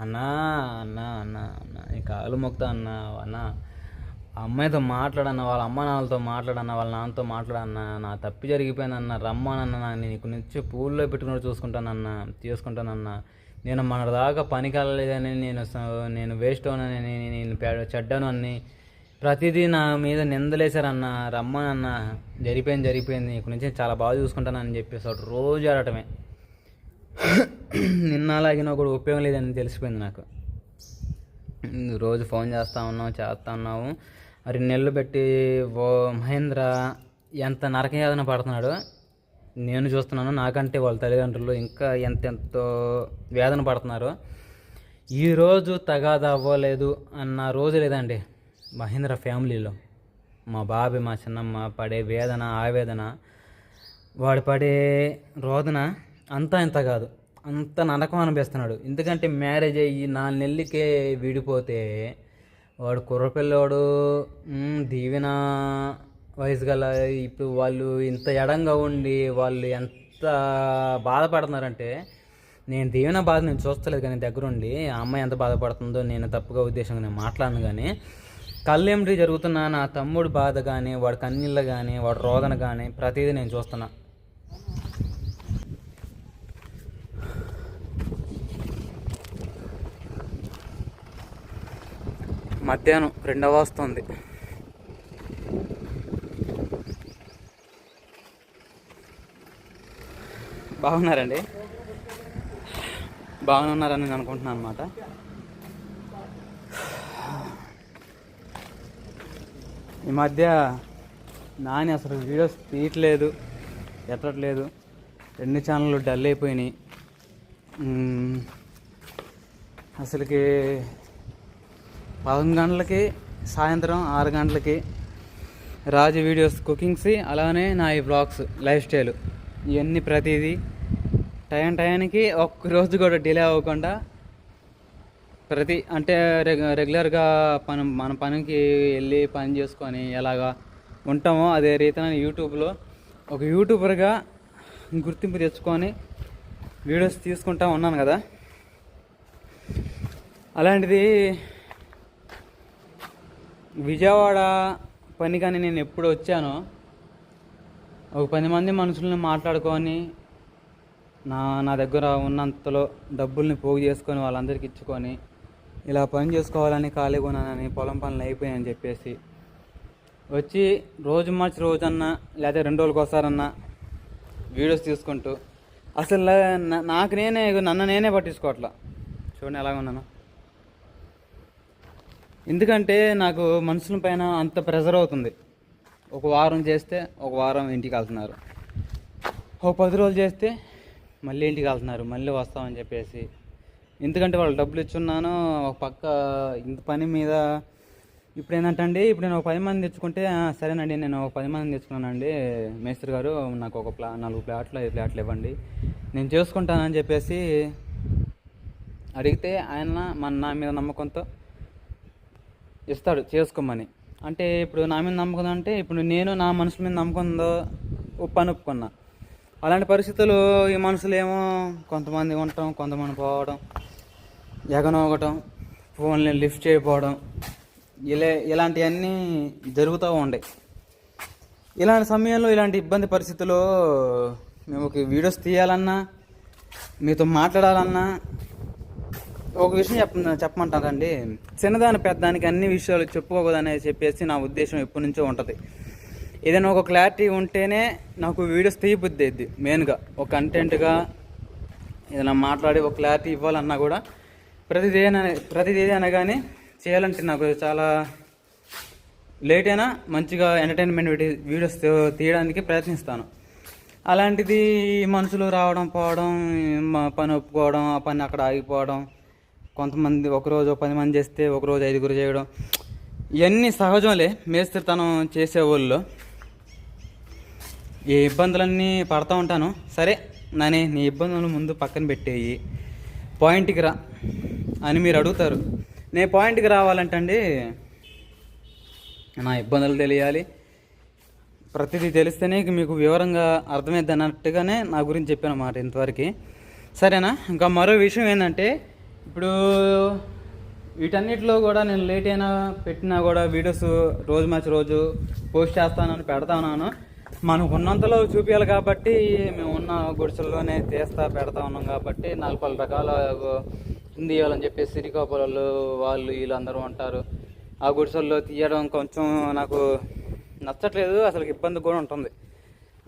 అన్నా అన్నా అన్నా అన్నా ఈ కాలు మొక్తా అన్నా అన్నా ఆ అమ్మాయితో మాట్లాడన్న, వాళ్ళ అమ్మ నాన్నలతో మాట్లాడన్న, వాళ్ళ నాన్నతో మాట్లాడన్న, నా తప్పి జరిగిపోయిందన్న, రమ్మనన్న, నీకు నిత్య పూల్లో పెట్టుకుని చూసుకుంటానన్నా, తీసుకుంటానన్నా. నేను మన దాకా పనికి వెళ్ళలేదని, నేను వేస్ట్ అవునని, నేను చెడ్డాను అని ప్రతిదీ నా మీద నిందలేశారన్న, రమ్మనన్న, జరిగిపోయింది నీకు నుంచి చాలా బాగా చూసుకుంటానని చెప్పేసి ఒకటి రోజు ఆడటమే. నిన్న అలాగిన కూడా ఉపయోగం లేదని తెలిసిపోయింది నాకు. రోజు ఫోన్ చేస్తూ ఉన్నాము. 2 నెలలు పెట్టి మహేంద్ర ఎంత నరకయాతన పడుతున్నాడు నేను చూస్తున్నాను. నాకంటే వాళ్ళ తల్లిదండ్రులు ఇంకా ఎంతెంతో వేదన పడుతున్నారు. ఈరోజు తగాదా అవ్వలేదు అన్న రోజు లేదండి మహేంద్ర ఫ్యామిలీలో. మా బాబాయ్, మా చిన్నమ్మ పడే వేదన, ఆవేదన, వాడు పడే రోదన అంతా ఇంత కాదు, అంత నరకం అనిపిస్తున్నాడు. ఎందుకంటే మ్యారేజ్ అయ్యి 4 నెలలకే విడిపోతే వాడు కుర్రపిల్లోడు, దీవెన వయసు గల, ఇప్పుడు వాళ్ళు ఇంత ఎడంగా ఉండి వాళ్ళు ఎంత బాధపడుతున్నారంటే, నేను దీవెన బాధ నేను చూస్తలేదు కానీ దగ్గరుండి ఆ అమ్మాయి ఎంత బాధపడుతుందో నేను తప్పుగా ఉద్దేశంగా నేను మాట్లాడను. కానీ కళ్ళెంటి జరుగుతున్న నా తమ్ముడు బాధ కానీ, వాడి కన్నీళ్ళు కానీ, వాడి రోదన కానీ ప్రతిదీ నేను చూస్తున్నా. మధ్యాహ్నం 2 వస్తుంది. బాగున్నారండి? బాగున్నారని నేను అనుకుంటున్నాను అనమాట. ఈ మధ్య నాని అసలు వీడియోస్ తీయట్లేదు, ఎత్తట్లేదు. 2 ఛానళ్ళు డల్ అయిపోయినాయి. అసలుకి 11 గంటలకి, సాయంత్రం 6 గంటలకి రాజు వీడియోస్ కుకింగ్స్, అలానే నా ఈ బ్లాగ్స్, లైఫ్ స్టైల్, ఇవన్నీ ప్రతిదీ టయానికి ఒక్కరోజు కూడా డిలే అవ్వకుండా అంటే రెగ్యులర్గా మన పనికి వెళ్ళి పని చేసుకొని ఎలాగా ఉంటామో అదే రీతిన యూట్యూబ్లో ఒక యూట్యూబర్గా గుర్తింపు తెచ్చుకొని వీడియోస్ తీసుకుంటా ఉన్నాను కదా. అలాంటిది విజయవాడ పని కానీ నేను ఎప్పుడు వచ్చానో ఒక 10 మంది మనుషుల్ని మాట్లాడుకొని నా దగ్గర ఉన్నంతలో డబ్బుల్ని పోగు చేసుకొని వాళ్ళందరికీ ఇచ్చుకొని ఇలా పని చేసుకోవాలని, ఖాళీగా ఉన్నానని, పొలం పనులు అయిపోయాయని చెప్పేసి వచ్చి రోజు మార్చి రోజన్నా లేదా 2 రోజులకు ఒకసారన్నా వీడియోస్ తీసుకుంటూ అసలు నన్ను నేనే పట్టించుకోవట్లా. చూడండి ఎలాగ ఉన్నాను. ఎందుకంటే నాకు మనుషుల పైన అంత ప్రెజర్ అవుతుంది. ఒక వారం చేస్తే ఒక వారం ఇంటికి వెళ్తున్నారు, ఒక 10 రోజులు చేస్తే మళ్ళీ ఇంటికి వెళ్తున్నారు, మళ్ళీ వస్తామని చెప్పేసి. ఎందుకంటే వాళ్ళు డబ్బులు ఇచ్చున్నాను ఒక పక్క ఇంత పని మీద. ఇప్పుడు ఏంటంటే ఇప్పుడు నేను ఒక 10 మంది తెచ్చుకుంటే, సరేనండి నేను ఒక 10 మంది తెచ్చుకున్నానండి మేస్త్రి గారు, నాకు ఒక 4 ప్లాట్లు 5 ప్లాట్లు ఇవ్వండి, నేను చేసుకుంటానని చెప్పేసి అడిగితే ఆయన నా మీద నమ్మకంతో ఇస్తాడు చేసుకోమని. అంటే ఇప్పుడు నా మీద నమ్మకం అంటే ఇప్పుడు నేను నా మనుషుల మీద నమ్మకంతో పని ఒప్పుకున్నా. అలాంటి పరిస్థితులు ఈ మనుషులు ఏమో కొంతమంది ఉండటం, కొంతమంది పోవడం, ఎగనోగటం, ఫోన్లు లిఫ్ట్ చేయకపోవడం, ఇలాంటివన్నీ జరుగుతూ ఉండే. ఇలాంటి సమయంలో ఇలాంటి ఇబ్బంది పరిస్థితుల్లో మేము ఒక వీడియోస్ తీయాలన్నా, మీతో మాట్లాడాలన్నా ఒక విషయం చెప్పమంటారండి. చిన్నదాని పెద్దదానికి అన్ని విషయాలు చెప్పుకోకూడదని చెప్పేసి నా ఉద్దేశం ఎప్పటి నుంచో ఉంటుంది. ఏదైనా ఒక క్లారిటీ ఉంటేనే నాకు వీడియోస్ తీయబుద్ధి అయింది. మెయిన్గా ఒక కంటెంట్గా ఏదైనా మాట్లాడి ఒక క్లారిటీ ఇవ్వాలన్నా కూడా ప్రతిదీ అనగానే చేయాలంటే నాకు చాలా లేట్ అయినా మంచిగా ఎంటర్టైన్మెంట్ వీడియోస్ తీయడానికి ప్రయత్నిస్తాను. అలాంటిది మనుషులు రావడం పోవడం, పని ఒప్పుకోవడం, ఆ పని అక్కడ ఆగిపోవడం, కొంతమంది ఒకరోజు 10 మంది చేస్తే ఒకరోజు 5గురు చేయడం, ఇవన్నీ సహజంలే మేస్త్రితనం చేసేవాళ్ళు. ఈ ఇబ్బందులన్నీ పడుతూ ఉంటాను. సరే నీ ఇబ్బందులు ముందు పక్కన పెట్టేయి, పాయింట్కి రా అని మీరు అడుగుతారు. నేను పాయింట్కి రావాలంటే నా ఇబ్బందులు తెలియాలి, ప్రతిదీ తెలిస్తేనే మీకు వివరంగా అర్థమైద్ది అన్నట్టుగానే నా గురించి చెప్పాను అన్నమాట ఇంతవరకు. సరేనా? ఇంకా మరో విషయం ఏంటంటే, ఇప్పుడు వీటన్నిటిలో కూడా నేను లేట్ అయినా పెట్టినా కూడా వీడియోస్ రోజు మార్చి రోజు పోస్ట్ చేస్తానని పెడతాను. మనకు ఉన్నంతలో చూపించాలి కాబట్టి మేము ఉన్న గుడిసెల్లోనే పెడతా ఉన్నాం కాబట్టి 4 రకాల హిందీ వాళ్ళని చెప్పేసి శ్రీకాకుళంలో వాళ్ళు వీళ్ళు అందరూ ఉంటారు. ఆ గుడిసెల్లో తీయడం కొంచెం నాకు నచ్చట్లేదు, అసలు ఇబ్బంది కూడా ఉంటుంది.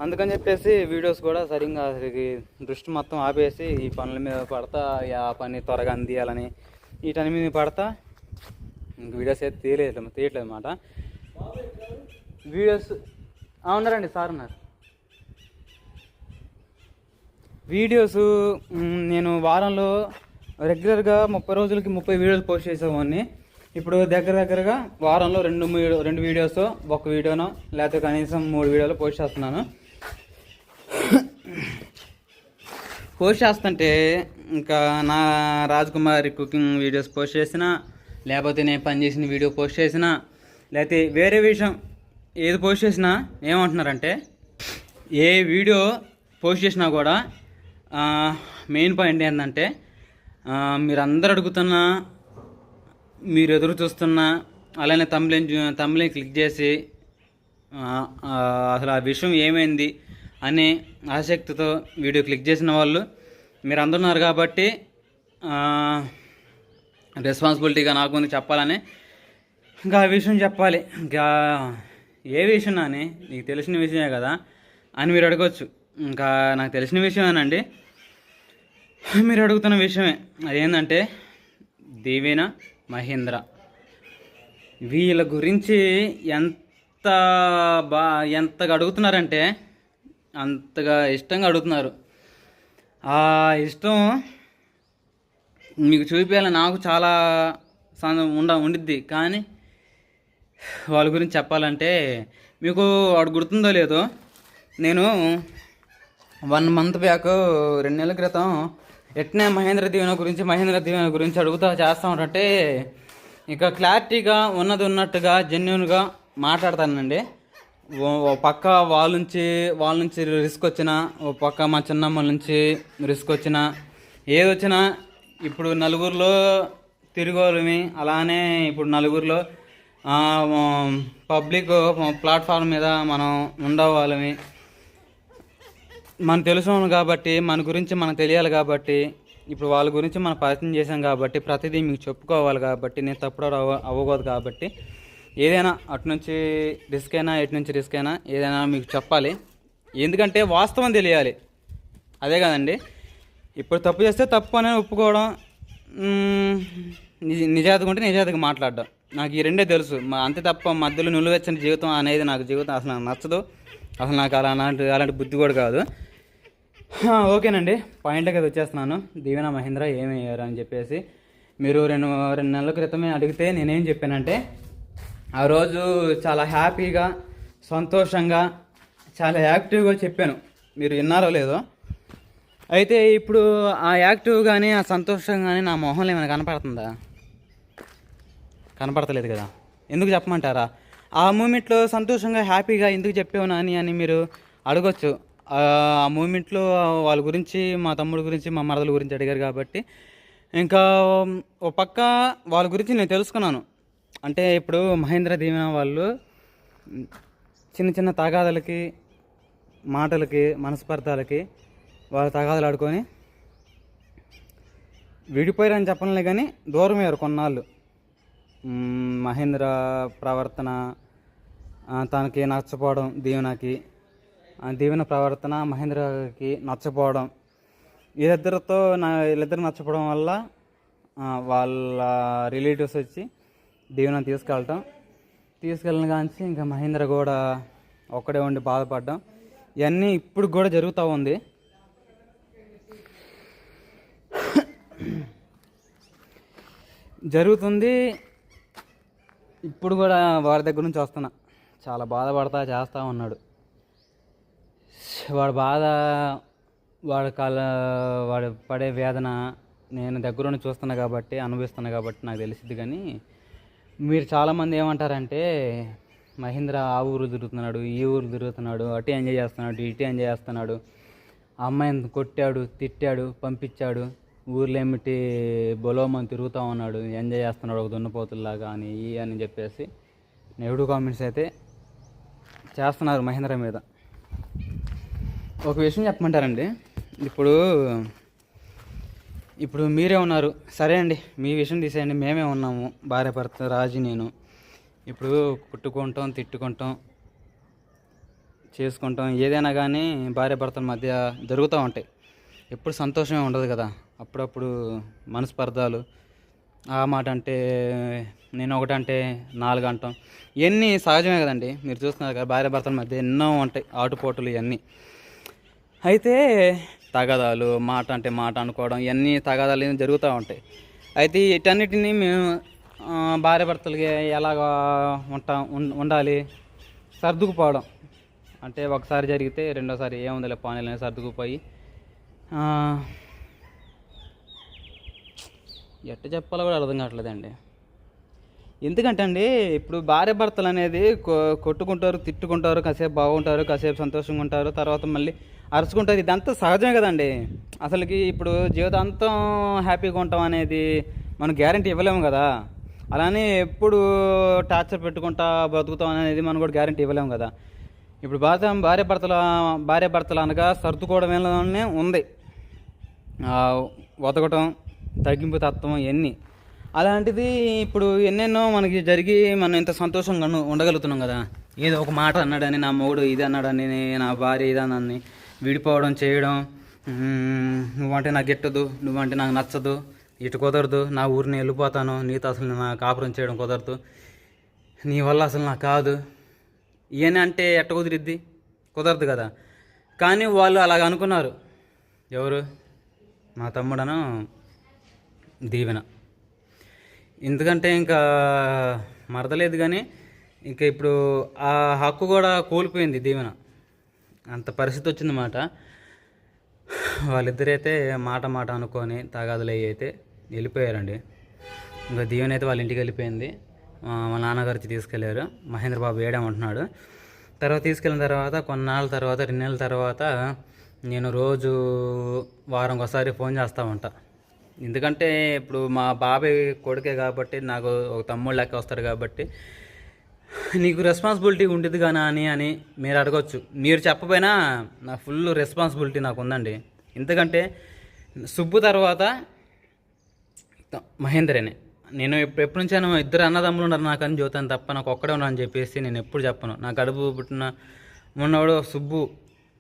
అందుకని చెప్పేసి వీడియోస్ కూడా సరిగ్గా దృష్టి మొత్తం ఆపేసి ఈ పనుల మీద పడతా, ఆ పని త్వరగా అందియాలని వీటని మీద పడతా ఇంక వీడియోస్ అయితే తీయట్లేదు అన్నమాట. వీడియోస్ ఉన్నారండి, సార్ ఉన్నారు. వీడియోస్ నేను వారంలో రెగ్యులర్గా 30 రోజులకి 30 వీడియోస్ పోస్ట్ చేసేవాడిని. ఇప్పుడు దగ్గరగా వారంలో 2 వీడియోస్, 1 వీడియోనో లేకపోతే కనీసం 3 వీడియోలు పోస్ట్ చేస్తున్నాను. పోస్ట్ చేస్తుంటే ఇంకా నా రాజ్కుమారి కుకింగ్ వీడియోస్ పోస్ట్ చేసినా, లేకపోతే నేను పనిచేసిన వీడియో పోస్ట్ చేసినా, లేకపోతే వేరే విషయం ఏది పోస్ట్ చేసినా ఏమంటున్నారంటే, ఏ వీడియో పోస్ట్ చేసినా కూడా మెయిన్ పాయింట్ ఏంటంటే, మీరందరూ అడుగుతున్నా, మీరు ఎదురు చూస్తున్నా, అలానే తమ్లైన్ క్లిక్ చేసి అసలు ఆ విషయం ఏమైంది అనే ఆసక్తితో వీడియో క్లిక్ చేసిన వాళ్ళు మీరు అందరున్నారు కాబట్టి రెస్పాన్సిబిలిటీగా నాకు ముందు చెప్పాలని ఇంకా ఆ విషయం చెప్పాలి. ఇంకా ఏ విషయం అని నీకు తెలిసిన విషయమే కదా అని మీరు అడగవచ్చు. ఇంకా నాకు తెలిసిన విషయమేనండి, మీరు అడుగుతున్న విషయమే. అదేంటంటే దీవెన మహేంద్ర వీళ్ళ గురించి ఎంతగా అడుగుతున్నారంటే అంతగా ఇష్టంగా అడుగుతున్నారు. ఆ ఇష్టం మీకు చూపించాలని నాకు చాలా ఉండిద్ది, కానీ వాళ్ళ గురించి చెప్పాలంటే మీకు వాడు గుర్తుందో లేదో, నేను 1 మంత్ బ్యాక్ 2 నెలల క్రితం ఎట్నే మహేంద్ర దీవెన గురించి అడుగుతా చేస్తూ ఉంటే ఇక క్లారిటీగా ఉన్నట్టుగా జెన్యున్గా మాట్లాడతానండి. ఓ పక్క వాళ్ళ నుంచి రిస్క్ వచ్చినా, ఓ పక్క మా చిన్నమ్మల నుంచి రిస్క్ వచ్చినా, ఏదొచ్చినా ఇప్పుడు నలుగురిలో తిరిగోళ్ళమి, అలానే ఇప్పుడు నలుగురిలో పబ్లిక్ ప్లాట్ఫామ్ మీద మనం ఉండవాళ్ళమి. మనకు తెలుసు కాబట్టి, మన గురించి మనకు తెలియాలి కాబట్టి, ఇప్పుడు వాళ్ళ గురించి మనం పరిచయం చేశాం కాబట్టి ప్రతిదీ మీకు చెప్పుకోవాలి కాబట్టి, నేను తప్పుడు అవ్వకూడదు కాబట్టి ఏదైనా అటు నుంచి రిస్క్ అయినా ఎటు నుంచి రిస్క్ అయినా ఏదైనా మీకు చెప్పాలి. ఎందుకంటే వాస్తవం తెలియాలి, అదే కదండి. ఇప్పుడు తప్పు చేస్తే తప్పు అనేది ఒప్పుకోవడం, నిజాయితీగా ఉంటే నిజాయితీగా మాట్లాడడం, నాకు ఈ రెండే తెలుసు. అంతే తప్ప మధ్యలో నిలువెచ్చని జీవితం అనేది జీవితం అసలు నాకు నచ్చదు. అసలు నాకు అలాంటి బుద్ధి కూడా కాదు. ఓకేనండి, పాయింట్కి అది వచ్చేస్తున్నాను. దీవెన మహేంద్ర ఏమయ్యారు అని చెప్పేసి మీరు 2 నెలల క్రితమే అడిగితే నేనేం చెప్పానంటే, ఆ రోజు చాలా హ్యాపీగా, సంతోషంగా, చాలా యాక్టివ్గా చెప్పాను. మీరు విన్నారో లేదో. అయితే ఇప్పుడు ఆ యాక్టివ్ కానీ ఆ సంతోషం కానీ నా మొహంలో ఏమైనా కనపడుతుందా? కనపడతలేదు కదా. ఎందుకు చెప్పమంటారా? ఆ మూమెంట్లో సంతోషంగా హ్యాపీగా ఎందుకు చెప్పావు నాని అని మీరు అడగొచ్చు. ఆ మూమెంట్లో వాళ్ళ గురించి, మా తమ్ముడు గురించి, మా మరదల గురించి అడిగారు కాబట్టి ఇంకా ఒక పక్క వాళ్ళ గురించి నేను తెలుసుకున్నాను. అంటే ఇప్పుడు మహేంద్ర దీవెన వాళ్ళు చిన్న తగాదాలకి, మాటలకి, మనస్పర్ధాలకి వాళ్ళు తగాదాలు ఆడుకొని విడిపోయారని చెప్పలే కానీ దూరం అయ్యారు కొన్నాళ్ళు. మహేంద్ర ప్రవర్తన తనకి నచ్చపోవడం, దీవెన ప్రవర్తన మహేంద్రకి నచ్చపోవడం, వీళ్ళిద్దరు నచ్చపోవడం వల్ల వాళ్ళ రిలేటివ్స్ వచ్చి దీవెన తీసుకెళ్ళిన కాంచి ఇంకా మహేంద్ర కూడా ఒక్కడే ఉండి బాధపడ్డం, ఇవన్నీ ఇప్పుడు కూడా జరుగుతూ ఉంది. జరుగుతుంది ఇప్పుడు కూడా. వారి దగ్గర నుంచి వస్తున్నా, చాలా బాధపడతా చేస్తూ ఉన్నాడు. వాడు పడే వేదన నేను దగ్గరుండి చూస్తున్నా కాబట్టి, అనుభవిస్తున్నా కాబట్టి నాకు తెలిసింది. కానీ మీరు చాలామంది ఏమంటారంటే, మహేంద్ర ఆ ఊరు తిరుగుతున్నాడు, ఈ ఊరు తిరుగుతున్నాడు, అటు ఎంజాయ్ చేస్తున్నాడు, ఇటు ఎంజాయ్ చేస్తున్నాడు, ఆ అమ్మాయిని కొట్టాడు, తిట్టాడు, పంపించాడు, ఊర్లో ఏమిటి బొలోమని తిరుగుతూ ఉన్నాడు, ఎంజాయ్ చేస్తున్నాడు ఒక దున్నపోతుల్లాగా అని అని చెప్పేసి నెగిటివ్ కామెంట్స్ అయితే చేస్తున్నారు మహేంద్ర మీద. ఒక విషయం చెప్పమంటారండి, ఇప్పుడు ఇప్పుడు మీరే ఉన్నారు, సరే అండి మీ విషయం తీసేయండి, మేమే ఉన్నాము భార్య భర్త రాజు నేను. ఇప్పుడు కుట్టుకుంటాం, తిట్టుకుంటాం, చేసుకుంటాం, ఏదైనా కానీ భార్య భర్తల మధ్య జరుగుతూ ఉంటాయి. ఎప్పుడు సంతోషమే ఉండదు కదా, అప్పుడప్పుడు మనస్పర్ధాలు, ఆ మాట అంటే నేను ఒకటంటే 4 అంటాం, ఇవన్నీ సహజమే కదండి. మీరు చూస్తున్నారు కదా భార్య భర్తల మధ్య ఎన్నో ఉంటాయి ఆటుపోటులు ఇవన్నీ. అయితే తగాదాలు, మాట అంటే మాట అనుకోవడం, ఇవన్నీ తగాదాలు జరుగుతూ ఉంటాయి. అయితే వీటన్నిటిని మేము భార్య భర్తలకి ఎలాగా ఉండాలి, సర్దుకుపోవడం. అంటే ఒకసారి జరిగితే రెండోసారి ఏముందిలే పానీలని సర్దుకుపోయి, ఎట్ట చెప్పాలో కూడా అర్థం కావట్లేదండి. ఎందుకంటే అండి ఇప్పుడు భార్య భర్తలు అనేది కొట్టుకుంటారు, తిట్టుకుంటారు, కాసేపు బాగుంటారు, కాసేపు సంతోషంగా ఉంటారు, తర్వాత మళ్ళీ అరుచుకుంటారు. ఇదంతా సహజమే కదండి. అసలుకి ఇప్పుడు జీవితాంతం హ్యాపీగా ఉంటాం అనేది మనం గ్యారంటీ ఇవ్వలేము కదా. అలానే ఎప్పుడు టార్చర్ పెట్టుకుంటా బతుకుతాం అనేది మనం కూడా గ్యారంటీ ఇవ్వలేము కదా. ఇప్పుడు భార్య భర్తలు అనగా సర్దుకోవడంలోనే ఉంది, వదకటం, తగ్గింపు తత్వం ఇవన్నీ. అలాంటిది ఇప్పుడు ఎన్నెన్నో మనకి జరిగి మనం ఇంత సంతోషంగా ఉండగలుగుతున్నాం కదా. ఏదో ఒక మాట అన్నాడని నా మొగుడు ఇది అన్నాడని, నా భార్య ఇది అన్నాడని విడిపోవడం చేయడం, నువ్వంటే నాకు గిట్టదు, నువ్వంటే నాకు నచ్చదు, ఇటు కుదరదు, నా ఊరిని వెళ్ళిపోతాను, నీతో అసలు నా కాపురం చేయడం కుదరదు, నీ వల్ల అసలు నాకు కాదు, ఇవన్నీ అంటే ఎట్ట కుదిరిద్ది, కుదరదు కదా. కానీ వాళ్ళు అలాగ అనుకున్నారు. ఎవరు? మా తమ్ముడను దీవెన. ఎందుకంటే ఇంకా మరదలేదు, కానీ ఇంకా ఇప్పుడు ఆ హక్కు కూడా కోల్పోయింది దీవెన. అంత పరిస్థితి వచ్చిందన్నమాట. వాళ్ళిద్దరైతే మాట అనుకొని తగాదులు అయితే వెళ్ళిపోయారండి. ఇంకా దీవెన అయితే వాళ్ళ ఇంటికి వెళ్ళిపోయింది. మా నాన్నగారికి తీసుకెళ్ళారు. మహేంద్ర బాబు ఏడేమంటున్నాడు. తర్వాత తీసుకెళ్ళిన తర్వాత కొన్నాళ్ళ తర్వాత 2 నెలల తర్వాత నేను రోజు వారంకి ఒకసారి ఫోన్ చేస్తూ ఉంటా. ఎందుకంటే ఇప్పుడు మా బాబాయ్ కొడుకే కాబట్టి, నాకు ఒక తమ్ముడు లెక్క వస్తాడు కాబట్టి, నీకు రెస్పాన్సిబిలిటీ ఉంటుంది కానీ అని మీరు అడగచ్చు. మీరు చెప్పపోయినా నా ఫుల్ రెస్పాన్సిబిలిటీ నాకు ఉందండి. ఎందుకంటే సుబ్బు తర్వాత మహేంద్రనే. నేను ఎప్పటి నుంచైనా 2 అన్నదమ్ములు ఉన్నారు నాకని చూతాను తప్ప నాకు ఒక్కడే ఉన్నా అని చెప్పేసి నేను ఎప్పుడు చెప్పను. నా కడుపు పుట్టిన ఉన్నవాడు సుబ్బు,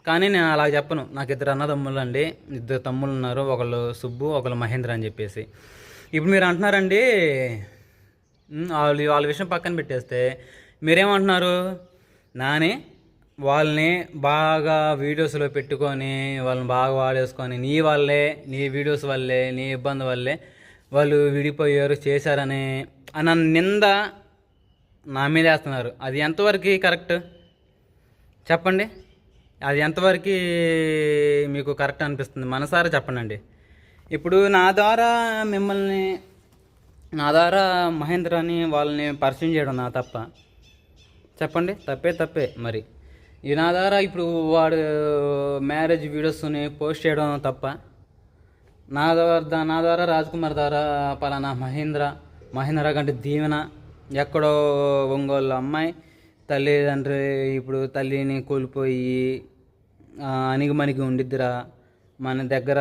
కానీ నేను అలా చెప్పను. నాకు 2 అన్నదమ్ములు అండి, 2 తమ్ముళ్ళు ఉన్నారు, ఒకళ్ళు సుబ్బు, ఒకళ్ళు మహేంద్ర అని చెప్పేసి. ఇప్పుడు మీరు అంటున్నారండి, వాళ్ళ విషయం పక్కన పెట్టేస్తే మీరేమంటున్నారు, నాని వాళ్ళని బాగా వీడియోస్లో పెట్టుకొని వాళ్ళని బాగా వాడేసుకొని నీ వల్లే, నీ వీడియోస్ వల్లే, నీ ఇబ్బంది వల్లే వాళ్ళు విడిపోయారు చేశారని అని నింద నా మీద వేస్తున్నారు. అది ఎంతవరకు కరెక్ట్ చెప్పండి? అది ఎంతవరకు మీకు కరెక్ట్ అనిపిస్తుంది? మనసారా చెప్పండి. ఇప్పుడు నా ద్వారా మహేంద్రని వాళ్ళని పరిచయం చేయడం నా తప్ప? చెప్పండి, తప్పే. మరి ఈ నా ద్వారా ఇప్పుడు వాడు మ్యారేజ్ వీడియోస్ని పోస్ట్ చేయడం తప్ప? నా ద్వారా రాజ్కుమార్ ద్వారా పలానా మహేంద్ర కంటే దీవెన ఎక్కడో ఒంగోలు అమ్మాయి తల్లిదండ్రి ఇప్పుడు తల్లిని కోల్పోయి అణిగిమణిగి ఉండిద్దిరా, మన దగ్గర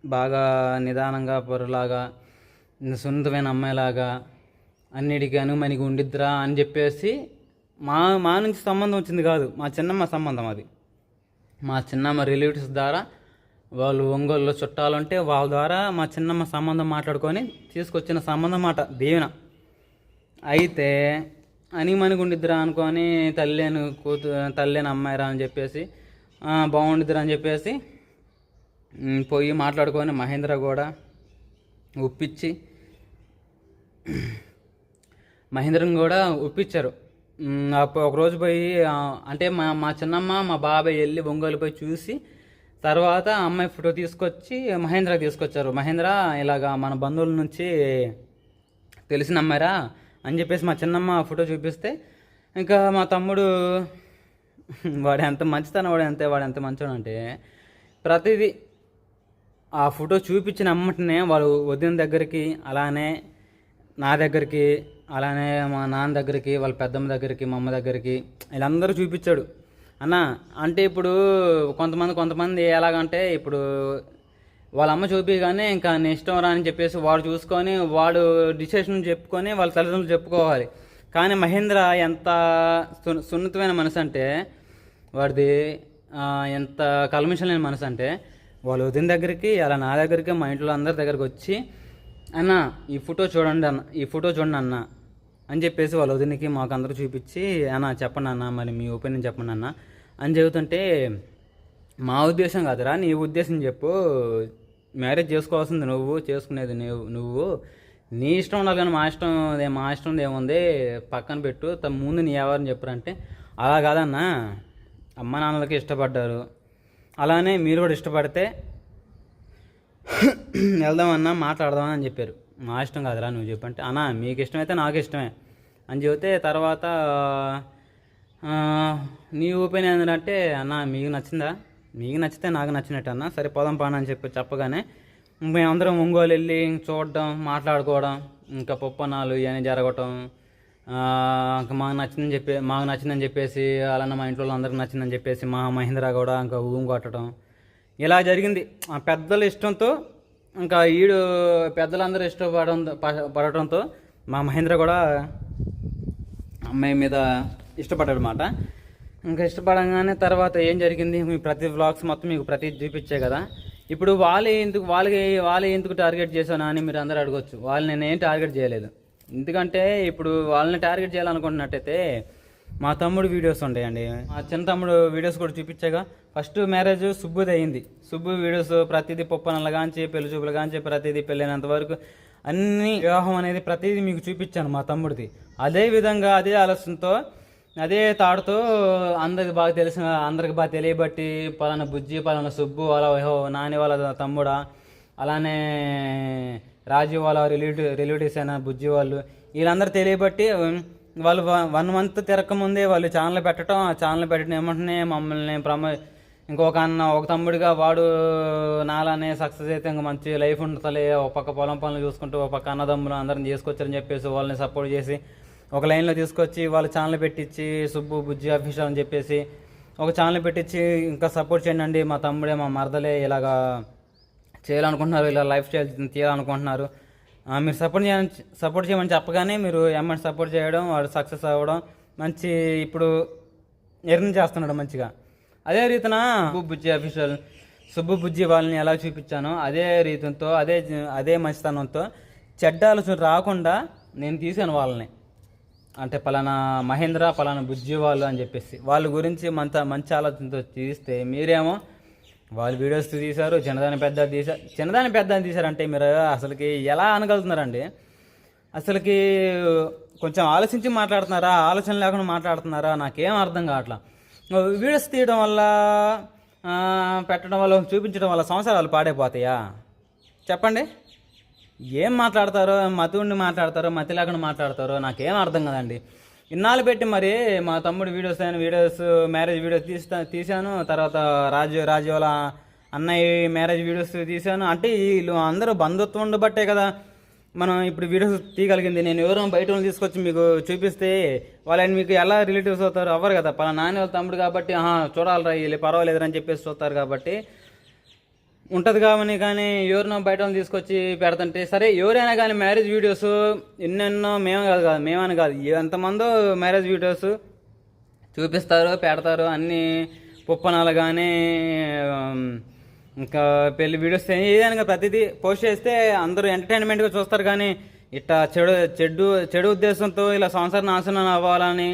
బాగా నిదానంగా పొరలాగా సున్నితమైన అమ్మాయిలాగా అన్నిటికీ అణిగిమణిగి ఉండిద్దిరా అని చెప్పేసి మా నుంచి సంబంధం వచ్చింది కాదు, మా చిన్నమ్మ సంబంధం. అది మా చిన్నమ్మ రిలేటివ్స్ ద్వారా, వాళ్ళు ఒంగోలులో చుట్టాలంటే వాళ్ళ ద్వారా మా చిన్నమ్మ సంబంధం మాట్లాడుకొని తీసుకొచ్చిన సంబంధం మాట దీవెన. అయితే అణిగిమణిగుండిద్దిరా అనుకొని తల్లేని అమ్మాయిరా అని చెప్పేసి బాగుండిద్దిరా అని చెప్పేసి పోయి మాట్లాడుకొని మహేంద్ర కూడా ఒప్పించి మహేంద్రని కూడా ఒప్పించారు. ఒకరోజు పోయి అంటే మా చిన్నమ్మ మా బాబాయ్ వెళ్ళి ఒంగోలు పోయి చూసి తర్వాత అమ్మాయి ఫోటో తీసుకొచ్చి మహేంద్రకి తీసుకొచ్చారు. మహేంద్ర ఇలాగా మన బంధువుల నుంచి తెలిసిన అమ్మాయిరా అని చెప్పేసి మా చిన్నమ్మ ఫోటో చూపిస్తే ఇంకా మా తమ్ముడు వాడు ఎంత మంచితనం, వాడు ఎంత మంచోడు అంటే ప్రతిదీ ఆ ఫోటో చూపించిన అమ్మటనే వాళ్ళు వదిన దగ్గరికి, అలానే నా దగ్గరికి, అలానే మా నాన్న దగ్గరికి, వాళ్ళ పెద్దమ్మ దగ్గరికి, మా అమ్మ దగ్గరికి వీళ్ళందరూ చూపించాడు. అన్న అంటే ఇప్పుడు కొంతమంది ఎలాగంటే ఇప్పుడు వాళ్ళ అమ్మ చూపించగానే ఇంకా నీ ఇష్టం రా అని చెప్పేసి వాడు చూసుకొని వాడు డిసిషన్ చెప్పుకొని వాళ్ళ తల్లిదండ్రులు చెప్పుకోవాలి. కానీ మహేంద్ర ఎంత సున్నితమైన మనసు అంటే వాడిది, ఎంత కల్మషం లేని మనసు అంటే వాళ్ళ వదిన దగ్గరికి, అలా నా దగ్గరికి, మా ఇంట్లో అందరి దగ్గరికి వచ్చి అన్న ఈ ఫోటో చూడండి అన్న, ఈ ఫోటో చూడండి అన్న అని చెప్పేసి వాళ్ళ వదినకి మాకు అందరూ చూపించి, అన్న చెప్పండి అన్న, మరి మీ ఒపీనియన్ చెప్పండి అన్న అని చెబుతుంటే, మా ఉద్దేశం కాదురా నీ ఉద్దేశం చెప్పు, మ్యారేజ్ చేసుకోవాల్సింది నువ్వు, చేసుకునేది నువ్వు, నీ ఇష్టం ఉండాలి కానీ మా ఇష్టం ఏముంది పక్కన పెట్టు, ముందు నీ ఎవరని చెప్పారంటే, అలా కాదన్నా అమ్మ నాన్నలకి ఇష్టపడ్డారు, అలానే మీరు కూడా ఇష్టపడితే వెళ్దామన్నా మాట్లాడదామని అని చెప్పారు. మా ఇష్టం కాదురా నువ్వు చెప్పంటే, అన్న మీకు ఇష్టమైతే నాకు ఇష్టమే అని చెబితే, తర్వాత నీ ఒపీనియన్ ఏంటంటే, అన్న మీకు నచ్చిందా, మీకు నచ్చితే నాకు నచ్చినట్టు అన్న, సరే పోదాం పాన అని చెప్పగానే మేమందరం ఒంగోలు వెళ్ళి చూడడం, మాట్లాడుకోవడం, ఇంకా పప్పనాలు ఇవన్నీ జరగటం, ఇంకా మాకు నచ్చిందని చెప్పేసి అలానే మా ఇంట్లో అందరికి నచ్చిందని చెప్పేసి మా మహేంద్ర కూడా ఇంకా ఊం కొట్టడం ఇలా జరిగింది. ఆ పెద్దల ఇష్టంతో, ఇంకా ఈడు పెద్దలందరూ పడటంతో మా మహేంద్ర కూడా అమ్మాయి మీద ఇష్టపడ్డాడనమాట. ఇంకా ఇష్టపడంగానే తర్వాత ఏం జరిగింది, మీ ప్రతి వ్లాగ్స్ మొత్తం మీకు ప్రతి చూపించే కదా. ఇప్పుడు వాళ్ళే ఎందుకు టార్గెట్ చేశానా అని మీరు అందరూ అడగొచ్చు. వాళ్ళు నేనేం టార్గెట్ చేయలేదు. ఎందుకంటే ఇప్పుడు వాళ్ళని టార్గెట్ చేయాలనుకుంటున్నట్టయితే మా తమ్ముడు వీడియోస్ ఉంటాయండి, మా చిన్న తమ్ముడు వీడియోస్ కూడా చూపించాగా. ఫస్ట్ మ్యారేజ్ సుబ్బుది అయింది. సుబ్బు వీడియోస్ ప్రతిదీ పొప్పనల కాంచి, పెళ్లి చూపులు కాంచి, ప్రతిదీ పెళ్ళైనంత వరకు అన్ని వివాహం అనేది ప్రతిదీ మీకు చూపించాను మా తమ్ముడిది. అదే విధంగా అదే ఆలోచనతో, అదే తాడుతో అందరికి బాగా తెలియబట్టి పలానా బుజ్జి, పలానా సుబ్బు, అలా నాని వాళ్ళ తమ్ముడా, అలానే రాజు వాళ్ళ రిలేటివ్స్ అయినా బుజ్జి వాళ్ళు, వీళ్ళందరూ తెలియబట్టి వాళ్ళు 1 month తిరగకముందే వాళ్ళు ఛానల్ పెట్టడం. ఆ ఛానల్ పెట్టడం ఏమంటనే మమ్మల్ని ఇంకొక ఒక తమ్ముడిగా వాడు నాలానే సక్సెస్ అయితే ఇంకా మంచి లైఫ్ ఉంటుందిలే, ఒక పక్క పొలం పనులు చూసుకుంటూ ఒక పక్క అన్నదమ్ములు అందరిని చేసుకొచ్చారని చెప్పేసి వాళ్ళని సపోర్ట్ చేసి ఒక లైన్లో తీసుకొచ్చి వాళ్ళ ఛానల్ పెట్టించి, సుబ్బు బుజ్జి అఫీషియల్ అని చెప్పేసి ఒక ఛానల్ పెట్టించి, ఇంకా సపోర్ట్ చేయండి, మా తమ్ముడే మా మరదలే ఇలాగా చేయాలనుకుంటున్నారు, ఇలా లైఫ్ స్టైల్ తీయాలనుకుంటున్నారు, మీరు సపోర్ట్ చేయమని చెప్పగానే మీరు ఏమంటే సపోర్ట్ చేయడం, వాడు సక్సెస్ అవ్వడం, మంచి ఇప్పుడు ఎర్న్ చేస్తున్నాడు మంచిగా. అదే రీతిన బుజ్జి అఫీషియల్ సుబ్బు బుజ్జి వాళ్ళని ఎలా చూపించానో అదే రీతితో, అదే మంచితనంతో చెడ్డ ఆలోచన రాకుండా నేను తీసాను వాళ్ళని. అంటే పలానా మహేంద్ర, పలానా బుజ్జి వాళ్ళు అని చెప్పేసి వాళ్ళ గురించి మంచి ఆలోచనతో తీస్తే, మీరేమో వాళ్ళు వీడియోస్ తీశారు, చిన్నదాని పెద్ద తీశారంటే మీరు అసలుకి ఎలా అనగలుగుతున్నారండి? అసలుకి కొంచెం ఆలోచించి మాట్లాడుతున్నారా, ఆలోచన లేకుండా మాట్లాడుతున్నారా, నాకేం అర్థం కావట్లా. వీడియోస్ తీయడం వల్ల, పెట్టడం వల్ల, చూపించడం వల్ల సంవత్సరాలు పాడైపోతాయా చెప్పండి? ఏం మాట్లాడతారో, మతి మాట్లాడతారో, మతి లేకుండా మాట్లాడతారో నాకేం అర్థం కదండి. ఇన్నాళ్ళు పెట్టి మరి మా తమ్ముడు వీడియోస్ మ్యారేజ్ వీడియోస్ తీశాను, తర్వాత రాజు వాళ్ళ అన్నయ్య మ్యారేజ్ వీడియోస్ తీశాను. అంటే వీళ్ళు అందరూ బంధుత్వం ఉండబట్టే కదా మనం ఇప్పుడు వీడియోస్ తీయగలిగింది. నేను ఎవరో బయట తీసుకొచ్చి మీకు చూపిస్తే వాళ్ళని మీకు ఎలా రిలేటివ్స్ అవుతారు? అవ్వరు కదా. పలా నాని వాళ్ళ తమ్ముడు కాబట్టి చూడాలరా వీళ్ళు పర్వాలేదురా అని చెప్పేసి చూస్తారు కాబట్టి ఉంటుంది. కానీ ఎవరినో బయట తీసుకొచ్చి పెడుతుంటే సరే, ఎవరైనా కానీ మ్యారేజ్ వీడియోస్ ఎన్నెన్నో మేమని కాదు ఎంతమందో మ్యారేజ్ వీడియోస్ చూపిస్తారు, పెడతారు. అన్నీ పుప్పనాలు కానీ ఇంకా పెళ్లి వీడియోస్ ఏదైనా ప్రతిదీ పోస్ట్ చేస్తే అందరూ ఎంటర్టైన్మెంట్గా చూస్తారు. కానీ ఇట్లా చెడు ఉద్దేశంతో ఇలా సంవత్సరం నాశనం అవ్వాలని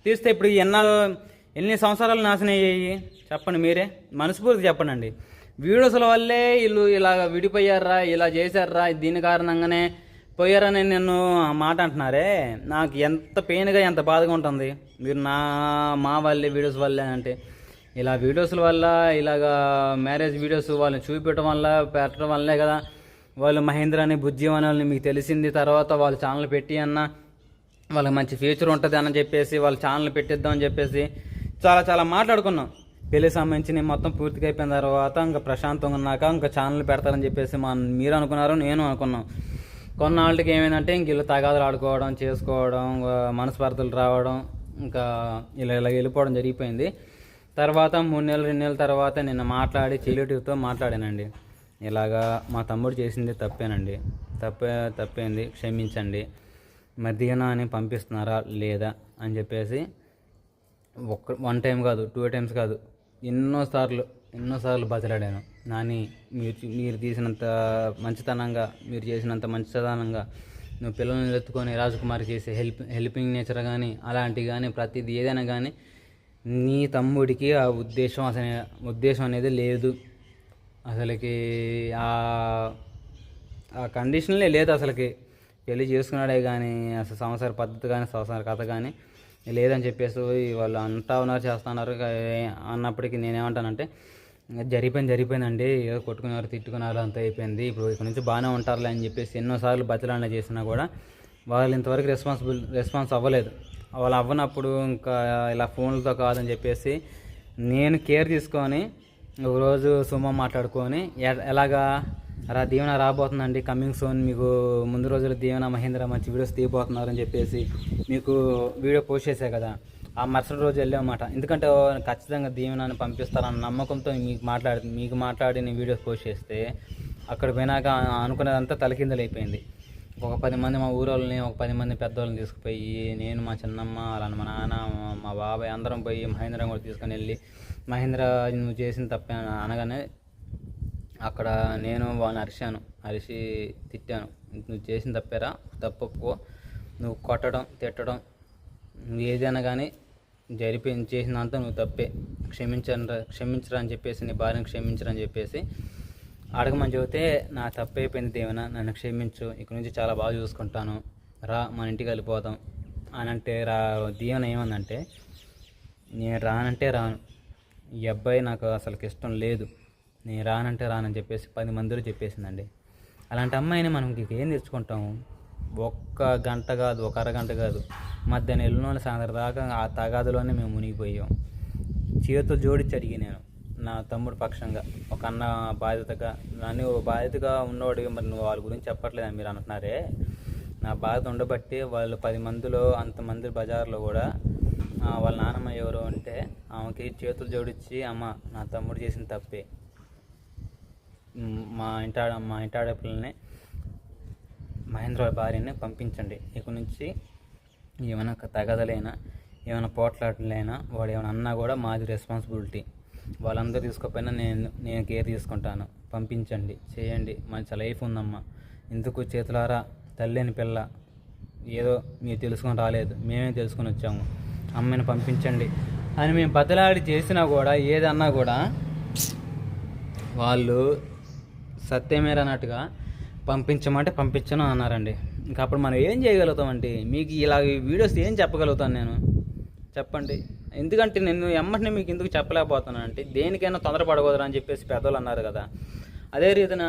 తీస్తే ఇప్పుడు ఎన్ని సంవత్సరాలు నాశనం అయ్యాయి చెప్పండి? మీరే మనస్ఫూర్తి చెప్పండి. వీడియోస్ల వల్లే వీళ్ళు ఇలా విడిపోయారా, ఇలా చేశారా, దీని కారణంగానే పోయారని నేను మాట అంటున్నారే, నాకు ఎంత పెయిన్గా ఎంత బాధగా ఉంటుంది. మీరు మా వల్లే వీడియోస్ వల్లే అంటే, ఇలా వీడియోస్ల వల్ల ఇలాగా మ్యారేజ్ వీడియోస్ వాళ్ళని చూపించడం వల్ల పెట్టడం వల్లే కదా వాళ్ళు మహేంద్ర అని బుజ్జి అని వాళ్ళని మీకు తెలిసింది. తర్వాత వాళ్ళు ఛానల్ పెట్టి వాళ్ళకి మంచి ఫ్యూచర్ ఉంటుంది అని చెప్పేసి వాళ్ళు ఛానల్ పెట్టిద్దామని చెప్పేసి చాలా మాట్లాడుకున్నాం. పెళ్లి సంబంధించి మొత్తం పూర్తిగా అయిపోయిన తర్వాత ఇంకా ప్రశాంతంగా ఉన్నాక ఇంకా ఛానల్ పెడతారని చెప్పేసి మీరు అనుకున్నారు, నేను అనుకున్నాం. కొన్నాళ్ళకి ఏమైందంటే ఇంక వీళ్ళు తగాదులు ఆడుకోవడం, చేసుకోవడం, మనస్పర్ధలు రావడం, ఇంకా ఇలా వెళ్ళిపోవడం జరిగిపోయింది. తర్వాత 3 నెలలు 2 నెలల తర్వాత నిన్న మాట్లాడి రిలేటివ్తో మాట్లాడానండి. ఇలాగా మా తమ్ముడు చేసింది తప్పేనండి, తప్పేంది, క్షమించండి, మరి దీవెన అని పంపిస్తున్నారా లేదా అని చెప్పేసి 1 టైం కాదు, 2 టైమ్స్ కాదు, ఎన్నోసార్లు బతిలాడాను. నాని మీరు తీసినంత మంచితనంగా, మీరు చేసినంత మంచితనంగా నువ్వు పిల్లల్ని ఎత్తుకొని రాజకుమారి చేసే హెల్పింగ్ నేచర్ కానీ అలాంటివి కానీ ప్రతిదీ ఏదైనా కానీ నీ తమ్ముడికి ఆ ఉద్దేశం అనేది లేదు. అసలుకి ఆ కండిషన్లే లేదు. అసలుకి పెళ్ళి చేసుకున్నాడే కానీ అసలు సంసార పద్ధతి కానీ సంసార కథ కానీ లేదని చెప్పేసి వాళ్ళు అంటా ఉన్నారు, చేస్తున్నారు. అన్నప్పటికీ నేనేమంటానంటే జరిగిపోయిందండి, ఏదో కొట్టుకున్నారు, తిట్టుకున్నారు, అంత అయిపోయింది, ఇప్పుడు ఇక్కడ నుంచి బాగానే ఉంటారులే అని చెప్పేసి ఎన్నోసార్లు బతిలాడిన చేసినా కూడా వాళ్ళు ఇంతవరకు రెస్పాన్స్ అవ్వలేదు. వాళ్ళు అవ్వనప్పుడు ఇంకా ఇలా ఫోన్లతో కాదని చెప్పేసి నేను కేర్ తీసుకొని ఒకరోజు సుమ మాట్లాడుకొని ఎలాగా దీవెన రాబోతుందండి, కమింగ్ సూన్, మీకు ముందు రోజులు దీవెన మహేంద్ర మంచి వీడియోస్ తీయబోతున్నారని చెప్పేసి మీకు వీడియో పోస్ట్ చేసే కదా, ఆ మరుసటి రోజు వెళ్ళామన్నమాట. ఎందుకంటే ఖచ్చితంగా దీవెనని పంపిస్తారన్న నమ్మకంతో మీకు మాట్లాడిన వీడియోస్ పోస్ట్ చేస్తే అక్కడ పోయినాక అనుకునేదంతా తలకిందలు అయిపోయింది. ఒక 10 మంది మా ఊరోళ్ళని, ఒక 10 మంది పెద్దవాళ్ళని తీసుకుపోయి నేను, మా చిన్నమ్మ, అలా మా నాన్న, మా బాబాయ్ అందరం పోయి మహేంద్రం కూడా తీసుకొని వెళ్ళి మహేంద్ర నువ్వు చేసిన తప్పే అనగానే అక్కడ నేను వాళ్ళని అరిచి తిట్టాను. నువ్వు చేసిన తప్పేరా, తప్పుకో, నువ్వు కొట్టడం, తిట్టడం, నువ్వు ఏదైనా కానీ చేసినంత నువ్వు తప్పే, క్షమించరా అని చెప్పేసి, నీ భార్యను క్షమించరా అని చెప్పేసి అడగమని చెబితే నా తప్పైపోయింది దేవన, నన్ను క్షమించు, ఇక్కడ నుంచి చాలా బాగా చూసుకుంటాను, రా మన ఇంటికి వెళ్ళిపోదాం అని అంటే దీవెన ఏమందంటే నేను రానంటే రాను, ఈ అబ్బాయి నాకు అసలుకి ఇష్టం లేదు, నేను రానంటే రానని చెప్పేసి 10 మందిలో చెప్పేసిందండి. అలాంటి అమ్మాయిని మనం ఏం తెచ్చుకుంటాము? 1 గంట కాదు, 1 అరగంట కాదు, మధ్యాహ్నం ఎల్లునోళ్ళ సాయంత్రం దాకా ఆ తగాదులోనే మేము మునిగిపోయాం. చేతులు జోడించి అడిగి నేను నా తమ్ముడు పక్షంగా, ఒక అన్న బాధ్యతగా, నన్ను బాధ్యతగా ఉన్నవాడిగా, మరి నువ్వు వాళ్ళ గురించి చెప్పట్లేదని మీరు అంటున్నారే, నా బాధ్యత ఉండబట్టి వాళ్ళు 10 మందిలో అంతమంది బజార్లో కూడా వాళ్ళ నాన్నమ్మ ఎవరు అంటే ఆమెకి చేతులు జోడించి, అమ్మ నా తమ్ముడు చేసిన తప్పే, మా ఇంటి ఆడపిల్లని మహేంద్ర భార్యని పంపించండి, ఇక నుంచి ఏమైనా తగదలైనా ఏమైనా పోట్లాటలైనా వాడు ఏమైనా అన్నా కూడా మాది రెస్పాన్సిబిలిటీ, వాళ్ళందరూ తీసుకోకపోయినా నేను కేర్ తీసుకుంటాను, పంపించండి, చేయండి, మంచి లైఫ్ ఉందమ్మా, ఎందుకు చేతులారా తల్లిని పిల్ల, ఏదో మీరు తెలుసుకొని రాలేదు, మేమే తెలుసుకొని వచ్చాము, అమ్మాయిని పంపించండి అని మేము బతలాడి చేసినా కూడా ఏదన్నా కూడా వాళ్ళు సత్యమేర అన్నట్టుగా పంపించమంటే పంపించను అన్నారండి. ఇంకా అప్పుడు మనం ఏం చేయగలుగుతామండి? మీకు ఇలా వీడియోస్ ఏం చెప్పగలుగుతాను నేను, చెప్పండి. ఎందుకంటే నేను ఎమ్మటిని మీకు ఎందుకు చెప్పలేకపోతున్నానంటే దేనికైనా తొందరపడకూడదు అని చెప్పేసి పెద్దవాళ్ళు అన్నారు కదా, అదే రీతిన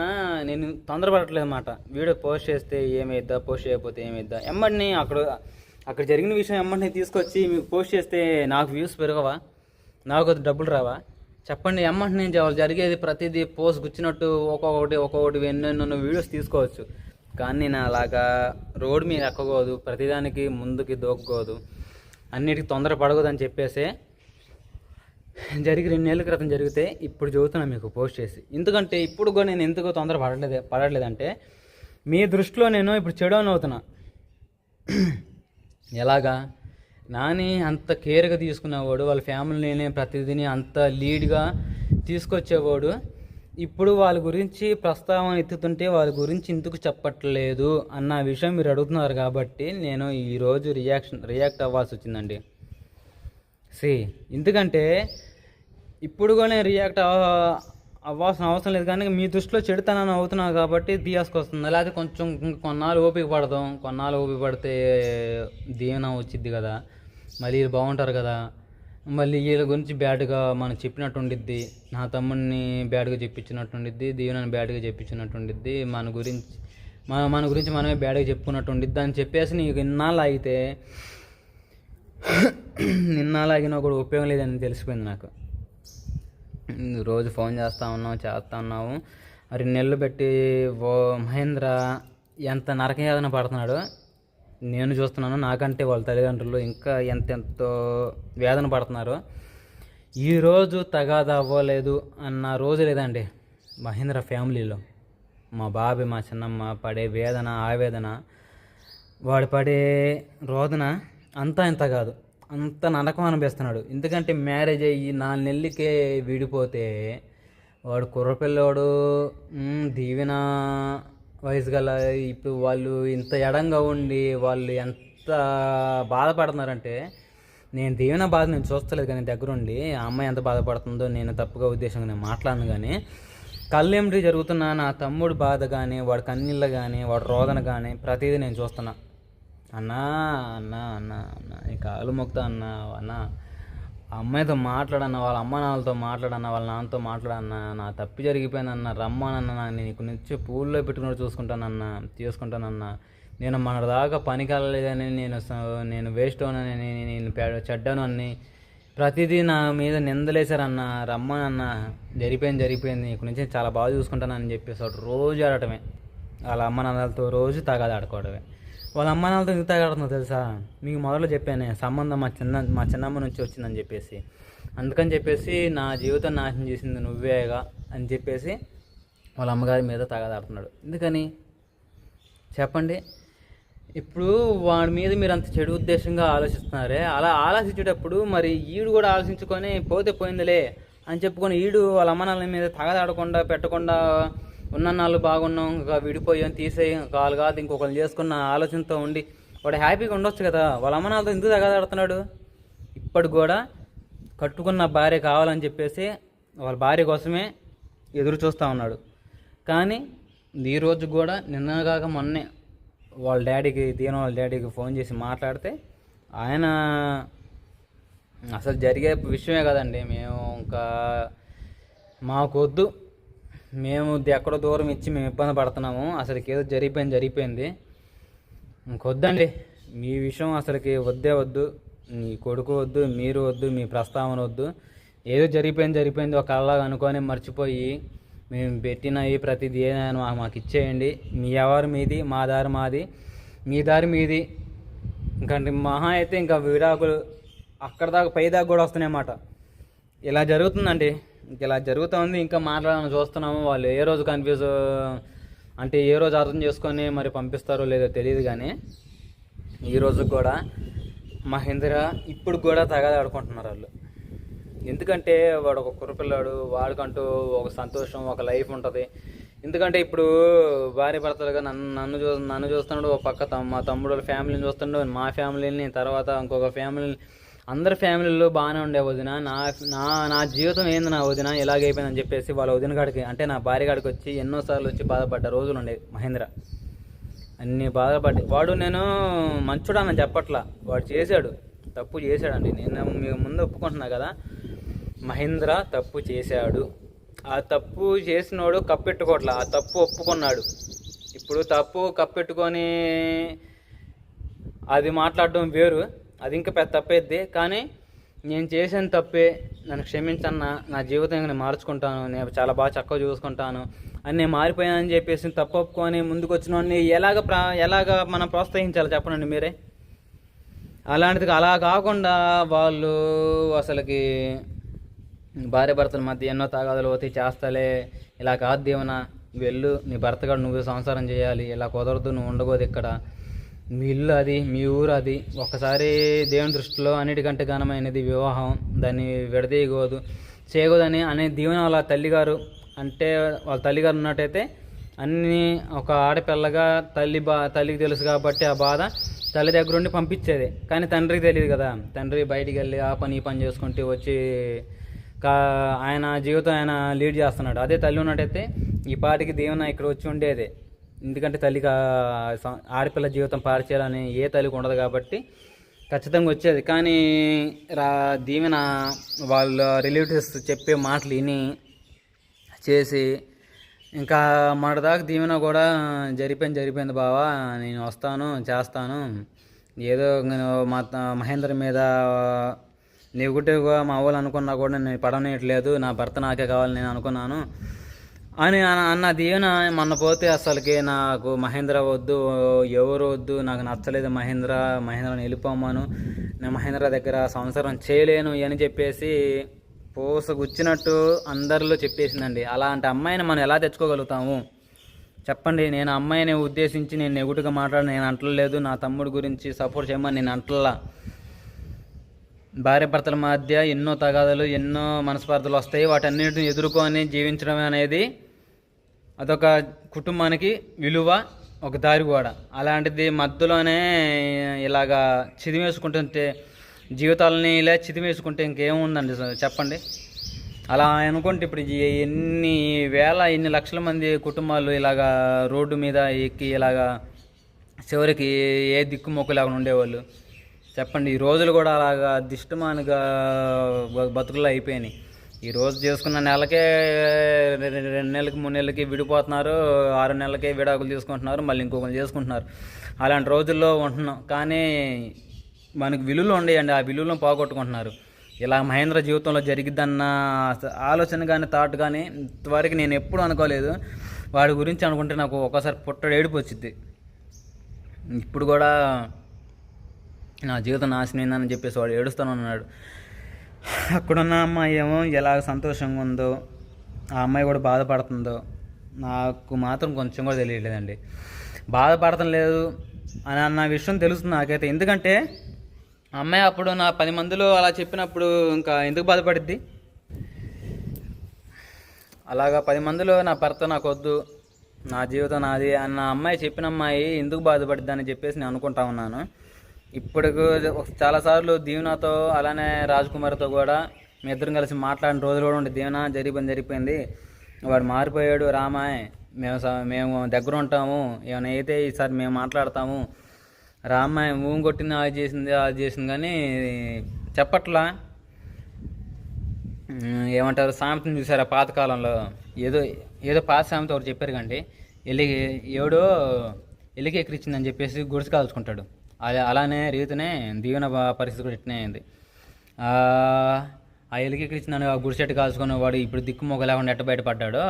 నేను తొందరపడట్లేదు అన్నమాట. వీడియో పోస్ట్ చేస్తే ఏమైద్దా, పోస్ట్ చేయకపోతే ఏమైద్దా, ఎమ్మటిని అక్కడ జరిగిన విషయం ఎమ్మటిని తీసుకొచ్చి మీకు పోస్ట్ చేస్తే నాకు వ్యూస్ పెరగవా, నాకు డబ్బులు రావా? చెప్పండి. ఎమ్మటిని జరిగేది ప్రతిదీ పోస్ట్ గుచ్చినట్టు ఒక్కొక్కటి ఎన్నెన్నో వీడియోస్ తీసుకోవచ్చు, కానీ నేను అలాగా రోడ్డు మీద ఎక్కకూడదు, ప్రతిదానికి ముందుకి దూకకూడదు, అన్నిటికీ తొందరపడకూడదు అని చెప్పేసి జరిగి 2 నెలల క్రితం జరిగితే ఇప్పుడు చెబుతున్నాను మీకు పోస్ట్ చేసి. ఎందుకంటే ఇప్పుడు కూడా నేను ఎందుకో పడట్లేదంటే మీ దృష్టిలో నేను ఇప్పుడు చెడోని అవుతున్నా. ఎలాగా? నాని అంత కేర్గా తీసుకునేవాడు, వాళ్ళ ఫ్యామిలీని ప్రతిదీని అంత లీడ్గా తీసుకొచ్చేవాడు, ఇప్పుడు వాళ్ళ గురించి ప్రస్తావన ఎత్తుతుంటే వాళ్ళ గురించి ఎందుకు చెప్పట్లేదు అన్న విషయం మీరు అడుగుతున్నారు కాబట్టి నేను ఈరోజు రియాక్ట్ అవ్వాల్సి వచ్చిందండి. ఎందుకంటే ఇప్పుడు కూడా నేను రియాక్ట్ అవ్వాల్సిన అవసరం లేదు, కానీ మీ దృష్టిలో చెడుతనాన్ని అవుతున్నాను కాబట్టి తీయాసుకొస్తుంది. లేకపోతే కొంచెం కొన్నాళ్ళు ఓపిక పడితే దీవెన వచ్చిద్ది కదా, మళ్ళీ వీళ్ళు బాగుంటారు కదా, మళ్ళీ వీళ్ళ గురించి బ్యాడ్గా మనం చెప్పినట్టు ఉండిద్ది, నా తమ్ముడిని బ్యాడ్గా చెప్పించినట్టు ఉండిద్ది, దీవెనని బ్యాడ్గా చెప్పించినట్టు ఉండిద్ది, మన గురించి మనమే బ్యాడ్గా చెప్పుకున్నట్టు ఉండిద్ది అని చెప్పేసి నీకు ఇన్నాళ్ళు ఆగినా కూడా ఉపయోగం లేదని తెలిసిపోయింది నాకు. రోజు ఫోన్ చేస్తూ ఉన్నాము. 2 నెలలు పెట్టి మహేంద్ర ఎంత నరకయాతన పడుతున్నాడో నేను చూస్తున్నాను. నాకంటే వాళ్ళ తల్లిదండ్రులు ఇంకా ఎంతెంతో వేదన పడుతున్నారు. ఈరోజు తగాదా అవ్వలేదు అన్న రోజు లేదండి మహేంద్ర ఫ్యామిలీలో. మా బాబాయ్ మా చిన్నమ్మ పడే వేదన ఆవేదన, వాడు పడే రోదన అంతా ఇంత కాదు, అంత నరకం అనిపిస్తున్నాడు. ఎందుకంటే మ్యారేజ్ అయ్యి 4 నెలలకే విడిపోతే వాడు కుర్రపిల్లోడు, దీవెన వయసు గల ఇప్పుడు వాళ్ళు ఇంత ఎడంగా ఉండి వాళ్ళు ఎంత బాధపడుతున్నారంటే, నేను దీవెన బాధ నేను చూస్తలేదు కానీ దగ్గరుండి ఆ అమ్మాయి ఎంత బాధపడుతుందో నేను తప్పుగా ఉద్దేశంగా నేను మాట్లాడను. కానీ కళ్ళేమిటి జరుగుతున్న నా తమ్ముడు బాధ కానీ, వాడి కన్నీళ్ళు కానీ, వాడి రోదన కానీ ప్రతిదీ నేను చూస్తున్నా. అన్నా అన్నా అన్నా అన్నా ఈ కాలు మొక్తా అన్నా అన్నా, ఆ అమ్మాయితో మాట్లాడన్నా, వాళ్ళ అమ్మ నాన్నలతో మాట్లాడన్నా, వాళ్ళ నాన్నతో మాట్లాడన్నా, నా తప్పి జరిగిపోయిందన్న రమ్మనన్నా, నీకు నుంచి పూల్లో పెట్టుకుని చూసుకుంటానన్నా, తీసుకుంటానన్నా. నేను మనదాకా పనికి వెళ్ళలేదని, నేను వేస్ట్ అవునని, నేను చెడ్డాను అని ప్రతిదీ నా మీద నిందలేశారన్న, రమ్మనన్న, జరిగిపోయింది నీకు నుంచి చాలా బాగా చూసుకుంటానని చెప్పేసి వాడు రోజు ఆడటమే. వాళ్ళ అమ్మ నాన్నలతో రోజు తగాద ఆడుకోవడమే. వాళ్ళ అమ్మ నాన్నలతో ఎందుకు తగాడుతుందో తెలుసా? మీకు మొదలు చెప్పాను, సంబంధం మా చిన్నమ్మ నుంచి వచ్చిందని చెప్పేసి. అందుకని చెప్పేసి నా జీవితం నాశనం చేసింది నువ్వేగా అని చెప్పేసి వాళ్ళ అమ్మగారి మీద తగాదాడుతున్నాడు. ఎందుకని చెప్పండి? ఇప్పుడు వాడి మీద మీరు అంత చెడు ఉద్దేశంగా ఆలోచిస్తున్నారే, అలా ఆలోచించేటప్పుడు మరి ఈడు కూడా ఆలోచించుకొని పోతే పోయిందిలే అని చెప్పుకొని ఈడు వాళ్ళ అమ్మ నాన్నల మీద తగదాడకుండా పెట్టకుండా ఉన్న నాళ్ళు బాగున్నాం, ఇంకా విడిపోయాం, తీసేయి, కాలు కాదు ఇంకొకరు చేసుకున్న ఆలోచనతో ఉండి వాడు హ్యాపీగా ఉండొచ్చు కదా. వాళ్ళ అమ్మ నాన్నలతో ఎందుకు తగదాడుతున్నాడు? ఇప్పటికి కూడా కట్టుకున్న భార్య కావాలని చెప్పేసి వాళ్ళ భార్య కోసమే ఎదురు చూస్తూ ఉన్నాడు. కానీ ఈరోజు కూడా నిన్నగాక మొన్నే వాళ్ళ డాడీకి ఫోన్ చేసి మాట్లాడితే ఆయన అసలు జరిగే విషయమే కదండి, మేము ఇంకా మాకొద్దు, మేము ఎక్కడో దూరం ఇచ్చి మేము ఇబ్బంది పడుతున్నాము, అసలుకి ఏదో జరిగిపోయింది, ఇంకొద్దండి మీ విషయం, అసలుకి వద్దు, మీ కొడుకు వద్దు, మీరు వద్దు, మీ ప్రస్తావన వద్దు, ఏదో జరిగిపోయింది ఒక అల్లాగా అనుకొని మర్చిపోయి మేము పెట్టినవి ప్రతిదీ ఏదైనా మాకు ఇచ్చేయండి, మీ ఎవరు మీది, మా దారి మాది, మీ దారి మీది, ఇంకంటే మహా అయితే ఇంకా విడాకులు అక్కడ దాకా పైదాకా కూడా వస్తున్నాయన్నమాట. ఇలా జరుగుతుందండి, ఇలా జరుగుతుంది. ఇంకా మాట్లాడాలని చూస్తున్నాము. వాళ్ళు ఏ రోజు కన్ఫ్యూజ్ అంటే ఏ రోజు అర్థం చేసుకొని మరి పంపిస్తారో లేదో తెలియదు. కానీ ఈరోజు కూడా మహేంద్ర ఇప్పుడు కూడా తగాదాడుకుంటున్నారు వాళ్ళు. ఎందుకంటే వాడు ఒక కుర్రపిల్లాడు, వాడికంటూ ఒక సంతోషం, ఒక లైఫ్ ఉంటుంది. ఎందుకంటే ఇప్పుడు భార్య భర్తలుగా నన్ను చూస్తున్నాడు, ఒక పక్క మా తమ్ముడు వాళ్ళ ఫ్యామిలీని చూస్తున్నాడు, మా ఫ్యామిలీని, తర్వాత ఇంకొక ఫ్యామిలీని, అందరి ఫ్యామిలీలో బాగానే ఉండే వదిన, నా జీవితం ఏంది నా వదిన ఇలాగైపోయిందని చెప్పేసి వాళ్ళ వదిన కాడికి అంటే నా భార్య కాడికి వచ్చి ఎన్నోసార్లు వచ్చి బాధపడ్డ రోజులు ఉండేవి మహేంద్ర. అన్నీ బాధపడ్డా. వాడు నేను మంచుడానని చెప్పట్లా, వాడు చేశాడు, తప్పు చేశాడండి. నేను మీకు ముందు ఒప్పుకుంటున్నా కదా, మహేంద్ర తప్పు చేశాడు. ఆ తప్పు చేసినోడు కప్పెట్టుకోవట్లా, ఆ తప్పు ఒప్పుకున్నాడు. ఇప్పుడు తప్పు కప్పెట్టుకొని అది మాట్లాడడం వేరు, అది ఇంకా పెద్ద తప్పేద్ది. కానీ నేను చేసిన తప్పే, నన్ను క్షమించన్నా, నా జీవితం నేను మార్చుకుంటాను, నేను చాలా బాగా చక్కగా చూసుకుంటాను అని నేను మారిపోయానని చెప్పేసి తప్పు ఒప్పుకొని ముందుకు వచ్చిన వాడిని ఎలాగ మనం ప్రోత్సహించాలి చెప్పండి మీరే? అలాంటిది అలా కాకుండా వాళ్ళు అసలుకి భార్య భర్తల మధ్య ఎన్నో తగాదాలు పోతే చేస్తాలే, ఇలా కాదు దీవెన, వెళ్ళు, నీ భర్త కూడా నువ్వు సంసారం చేయాలి, ఇలా కుదరదు, నువ్వు ఉండకూడదు ఇక్కడ, మీ ఇల్లు అది, మీ ఊరు అది, ఒక్కసారి దేవుని దృష్టిలో అన్నిటికంటే ఘనమైనది వివాహం, దాన్ని చేయకూడదని అనే దీవెన వాళ్ళ తల్లిగారు అంటే వాళ్ళ తల్లిగారు ఉన్నట్టయితే అన్నీ ఒక ఆడపిల్లగా తల్లికి తెలుసు కాబట్టి ఆ బాధ తల్లి దగ్గర ఉండి పంపించేది. కానీ తండ్రికి తెలియదు కదా, తండ్రి బయటికి వెళ్ళి ఆ పని ఈ పని చేసుకుంటూ వచ్చి ఆయన జీవితం ఆయన లీడ్ చేస్తున్నాడు. అదే తల్లి ఉన్నట్టయితే ఈ పాటికి దీవెన ఇక్కడ వచ్చి ఉండేదే. ఎందుకంటే తల్లికి ఆడపిల్ల జీవితం పాడు చేయాలని ఏ తల్లికి ఉండదు కాబట్టి ఖచ్చితంగా వచ్చేది. కానీ దీవెన వాళ్ళ రిలేటివ్స్ చెప్పే మాటలు విని చేసి ఇంకా మొన్నటిదాకా దీవెన కూడా జరిపోయింది బావా, నేను వస్తాను చేస్తాను, ఏదో నేను మహేంద్ర మీద నెగిటివ్గా మా వాళ్ళు అనుకున్నా కూడా నేను పడనీయట్లేదు, నా భర్త నాకే కావాలి నేను అనుకున్నాను అని అన్న దీవెన మొన్న పోతే అసలుకి నాకు మహేంద్ర వద్దు, ఎవరు వద్దు, నాకు నచ్చలేదు మహేంద్రని వెళ్ళిపోమాను, నేను మహేంద్ర దగ్గర సంసారం చేయలేను అని చెప్పేసి పూసగుచ్చినట్టు అందరిలో చెప్పేసిందండి. అలాంటి అమ్మాయిని మనం ఎలా తెచ్చుకోగలుగుతాము చెప్పండి? నేను అమ్మాయిని ఉద్దేశించి నేను నెగిటివ్గా మాట్లాడి నేను అంటలేదు, నా తమ్ముడి గురించి సపోర్ట్ చేయమని నేను అంటలా. భార్య భర్తల మధ్య ఎన్నో తగాదాలు, ఎన్నో మనస్పర్ధలు వస్తాయి, వాటన్నిటిని ఎదుర్కొని జీవించడం అనేది అదొక కుటుంబానికి విలువ, ఒక దారి కూడా. అలాంటిది మధ్యలోనే ఇలాగా చిదిమేసుకుంటుంటే, జీవితాలని ఇలా చిదిమేసుకుంటే ఇంకేముందండి చెప్పండి? అలా అనుకుంటే ఇప్పుడు ఎన్ని లక్షల మంది కుటుంబాలు ఇలాగా రోడ్డు మీద ఎక్కి ఇలాగా చివరికి ఏ దిక్కుమొక్కు లేకుండా ఉండేవాళ్ళు చెప్పండి? ఈ రోజులు కూడా అలాగా దిష్టమానుగా బతుకుల్లో అయిపోయినాయి. ఈ రోజు చేసుకున్న నెలకే 2 నెలలకి 3 నెలలకి విడిపోతున్నారు, 6 నెలలకే విడాకులు తీసుకుంటున్నారు, మళ్ళీ ఇంకొకరు చేసుకుంటున్నారు. అలాంటి రోజుల్లో ఉంటున్నాం. కానీ మనకు విలువలు ఉండేయండి, ఆ విలువలను పోగొట్టుకుంటున్నారు. ఇలా మహేంద్ర జీవితంలో జరిగిద్దన్న ఆలోచన కానీ థాట్ కానీ ఇంతవరకు నేను ఎప్పుడు అనుకోలేదు. వాడి గురించి అనుకుంటే నాకు ఒక్కోసారి పుట్టడు ఏడుపు వచ్చింది. ఇప్పుడు కూడా నా జీవితం నాశనం అయిందని చెప్పేసి వాడు ఏడుస్తూనే ఉన్నాడు. అక్కడున్న అమ్మాయి ఏమో ఎలా సంతోషంగా ఉందో, ఆ అమ్మాయి కూడా బాధపడుతుందో నాకు మాత్రం కొంచెం కూడా తెలియలేదండి. బాధపడటం లేదు అని అన్న విషయం తెలుస్తుంది నాకైతే. ఎందుకంటే అమ్మాయి అప్పుడు నా 10 మందిలో అలా చెప్పినప్పుడు ఇంకా ఎందుకు బాధపడిద్ది? అలాగా 10 మందిలో నా భర్త నాకు వద్దు, నా జీవితం నాది అన్న అమ్మాయి చెప్పిన అమ్మాయి ఎందుకు బాధపడిద్ది అని చెప్పేసి నేను అనుకుంటా ఉన్నాను. ఇప్పుడు చాలాసార్లు దీవెనతో అలానే రాజ్ కుమార్తో కూడా మీ ఇద్దరం కలిసి మాట్లాడిన రోజులు కూడా ఉండే. దీవెన జరిగిపోయింది, వాడు మారిపోయాడు, రామాయ్ మేము దగ్గర ఉంటాము, ఏమైనా అయితే ఈసారి మేము మాట్లాడతాము, రామాయ్ ఊం కొట్టింది అది చేసింది కానీ చెప్పట్లా. ఏమంటారు సామెతను చూసారా పాతకాలంలో? ఏదో పాత సామెత ఒకటి చెప్పారు కండి, ఎవడో ఎలికి ఎక్కిరిచ్చిందని చెప్పేసి గుడిసి కాల్చుకుంటాడు. అలానే రీతినే దీవెన పరిస్థితి కూడా ఇట్నే అయింది. ఆ ఎలికి ఎక్కిరిచ్చిందని ఆ గుడిసెట్టు కాల్చుకుని వాడు ఇప్పుడు దిక్కుమొక్క లేకుండా ఎట్ట బయటపడ్డాడు.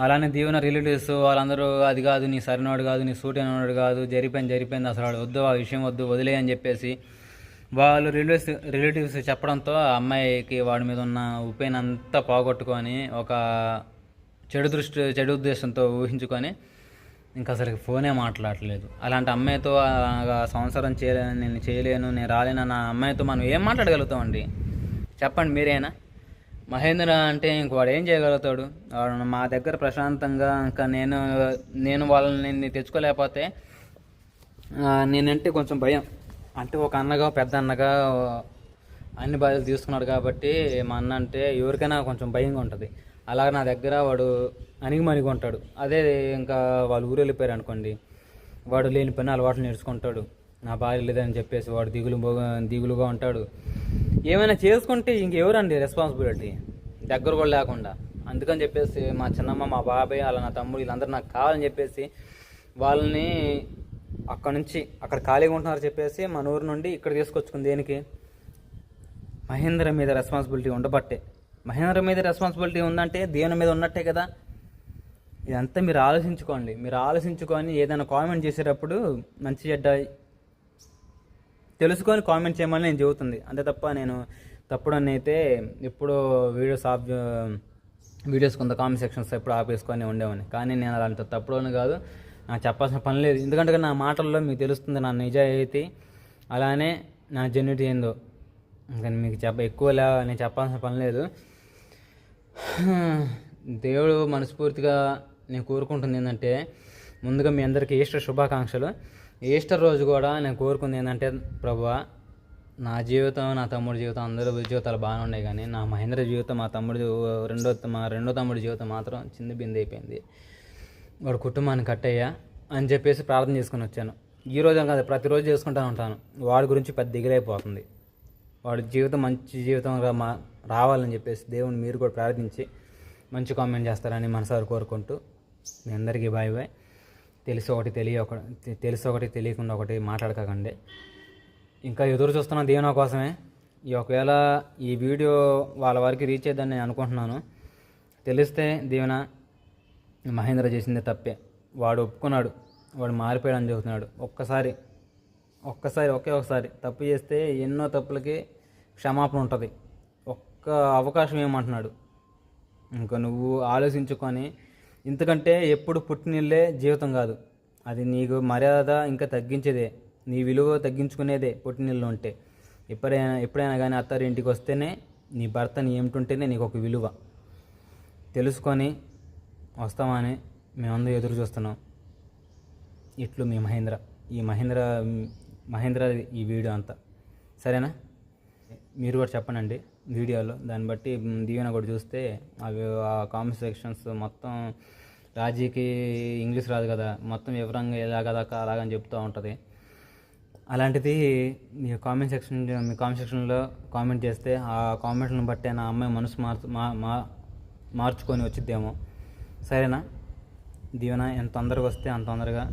అలానే దీవెన రిలేటివ్స్ వాళ్ళందరూ అది కాదు, నీ సరినోడు కాదు, నీ సూట్ అయినోడు కాదు, జరిపోయింది అసలు వాడు వద్దు, ఆ విషయం వద్దు, వదిలే అని చెప్పేసి వాళ్ళు రిలేటివ్స్ చెప్పడంతో ఆ అమ్మాయికి వాడి మీద ఉన్న ఉప్పేని అంతా పోగొట్టుకొని ఒక చెడు ఉద్దేశంతో ఊహించుకొని ఇంకా అసలు ఫోనే మాట్లాడలేదు. అలాంటి అమ్మాయితో సంసారం చేయలేను నేను రాలేను అన్న అమ్మాయితో మనం ఏం మాట్లాడగలుగుతామండి చెప్పండి మీరేనా? మహేంద్ర అంటే ఇంక వాడు ఏం చేయగలుగుతాడు? వాడు మా దగ్గర ప్రశాంతంగా ఇంకా నేను వాళ్ళని తెచ్చుకోలేకపోతే నేనంటే కొంచెం భయం. అంటే ఒక అన్నగా పెద్ద అన్నగా అన్ని బాధ్యతలు తీసుకున్నాడు కాబట్టి మా అన్న అంటే ఎవరికైనా కొంచెం భయంగా ఉంటుంది. అలాగే నా దగ్గర వాడు అణిగిమణిగి ఉంటాడు. అదే ఇంకా వాళ్ళు ఊరు వెళ్ళిపోయారు అనుకోండి, వాడు లేని పని అలవాట్లు నేర్చుకుంటాడు. నా భార్య లేదని చెప్పేసి వాడు దిగులుగా ఉంటాడు. ఏమైనా చేసుకుంటే ఇంకెవరండి రెస్పాన్సిబిలిటీ దగ్గర కూడా లేకుండా. అందుకని చెప్పేసి మా చిన్నమ్మ, మా బాబాయ్, అలా నా తమ్ముడు వీళ్ళందరూ నాకు కావాలని చెప్పేసి వాళ్ళని అక్కడ ఖాళీగా ఉంటున్నారు చెప్పేసి మన ఊరు నుండి ఇక్కడ తీసుకొచ్చుకుంది. దేనికి? మహేంద్ర మీద రెస్పాన్సిబిలిటీ ఉండబట్టే. మహేంద్ర మీద రెస్పాన్సిబిలిటీ ఉందంటే దేవుని మీద ఉన్నట్టే కదా. ఇదంతా మీరు ఆలోచించుకొని ఏదైనా కామెంట్ చేసేటప్పుడు మంచి చెడ్డ తెలుసుకొని కామెంట్ చేయమని నేను చెబుతుంది. అంతే తప్ప నేను తప్పుడని అయితే ఎప్పుడో వీడియోస్ కొంత కామెంట్ సెక్షన్స్ ఎప్పుడు ఆపేసుకొని ఉండేవాడిని. కానీ నేను అలాంటి తప్పుడని కాదు, నాకు చెప్పాల్సిన పని లేదు. ఎందుకంటే నా మాటల్లో మీకు తెలుస్తుంది నా నిజాయితీ, అలానే నా జెన్యూటీ ఏందో. ఇంకా మీకు నేను చెప్పాల్సిన పని లేదు. దేవుడు మనస్ఫూర్తిగా నేను కోరుకుంటుంది ఏంటంటే, ముందుగా మీ అందరికీ ఈస్టర్ శుభాకాంక్షలు. ఈస్టర్ రోజు కూడా నేను కోరుకుంది ఏంటంటే, ప్రభువా నా జీవితం, నా తమ్ముడి జీవితం, అందరూ జీవితాలు బాగానే ఉన్నాయి, కానీ నా మహేంద్ర జీవితం, మా రెండో తమ్ముడి జీవితం మాత్రం చిన్న బిందె అయిపోయింది. వాడు కుటుంబాన్ని కట్టయ్యా అని చెప్పేసి ప్రార్థన చేసుకుని వచ్చాను. ఈ రోజు కాదు, ప్రతిరోజు చేసుకుంటూ ఉంటాను. వాడి గురించి పెద్ద దిగులైపోతుంది. వాడి జీవితం మంచి జీవితంగా రావాలని చెప్పేసి దేవుని మీరు కూడా ప్రార్థించి మంచి కామెంట్ చేస్తారని మనసారి కోరుకుంటూ మీ అందరికీ బాయ్. తెలిసి ఒకటి తెలియకుండా ఒకటి మాట్లాడకండి. ఇంకా ఎదురు చూస్తున్న దేవుని కోసమే. ఒకవేళ ఈ వీడియో వాళ్ళ వరకు రీచ్ అయ్యిందని నేను అనుకుంటున్నాను. తెలిస్తే దీవెన మహేంద్ర చేసిందే తప్పే, వాడు ఒప్పుకున్నాడు, వాడు మారిపోయాడని చెబుతున్నాడు. ఒక్కసారి ఒకే ఒకసారి తప్పు చేస్తే ఎన్నో తప్పులకి క్షమాపణ ఉంటుంది. ఒక్క అవకాశం ఏమంటున్నాడు. ఇంకా నువ్వు ఆలోచించుకొని, ఇంతకంటే ఎప్పుడు పుట్టినిల్లే జీవితం కాదు, అది నీకు మర్యాద ఇంకా తగ్గించేదే, నీ విలువ తగ్గించుకునేదే పుట్టినిల్లు ఉంటే. ఎప్పుడైనా కానీ అత్తారింటికి వస్తేనే నీ భర్తని ఏమిటుంటేనే నీకు ఒక విలువ తెలుసుకొని వస్తామని మేమందరూ ఎదురు చూస్తున్నాం. ఇట్లు మీ మహేంద్ర. ఈ మహేంద్ర ఈ వీడియో అంతా సరేనా? మీరు కూడా చెప్పనండి వీడియోలో, దాన్ని బట్టి దీవెన కూడా చూస్తే అవి ఆ కామెంట్ సెక్షన్స్ మొత్తం రాజీకి ఇంగ్లీష్ రాదు కదా, మొత్తం వివరంగా ఎలాగదా అలాగని చెప్తూ ఉంటుంది. అలాంటిది మీ కామెంట్ సెక్షన్లో కామెంట్ చేస్తే ఆ కామెంట్లను బట్టే నా అమ్మాయి మనసు మార్చుకొని వచ్చిద్దేమో. సరేనా దీవెన? ఎంత తొందరగా వస్తే అంత తొందరగా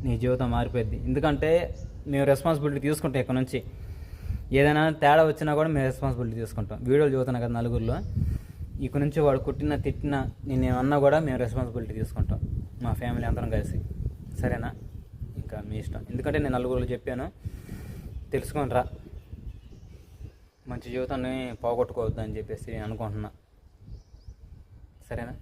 నీ జీవితం మారిపోద్ది. ఎందుకంటే మేము రెస్పాన్సిబిలిటీ తీసుకుంటాం. ఇక్కడ నుంచి ఏదైనా తేడా వచ్చినా కూడా మేము రెస్పాన్సిబిలిటీ తీసుకుంటాం. వీడియోలు చూస్తున్నాం కదా నలుగురిలో, ఇక నుంచి వాడు కుట్టినా తిట్టినా నేను ఏమన్నా కూడా మేము రెస్పాన్సిబిలిటీ తీసుకుంటాం, మా ఫ్యామిలీ అందరం కలిసి. సరేనా? ఇంకా మీ ఇష్టం. ఎందుకంటే నేను నలుగురిలో చెప్పాను, తెలుసుకొని రా, మంచి జీవితాన్ని పోగొట్టుకోవద్దు అని చెప్పేసి నేను అనుకుంటున్నా. సరేనా?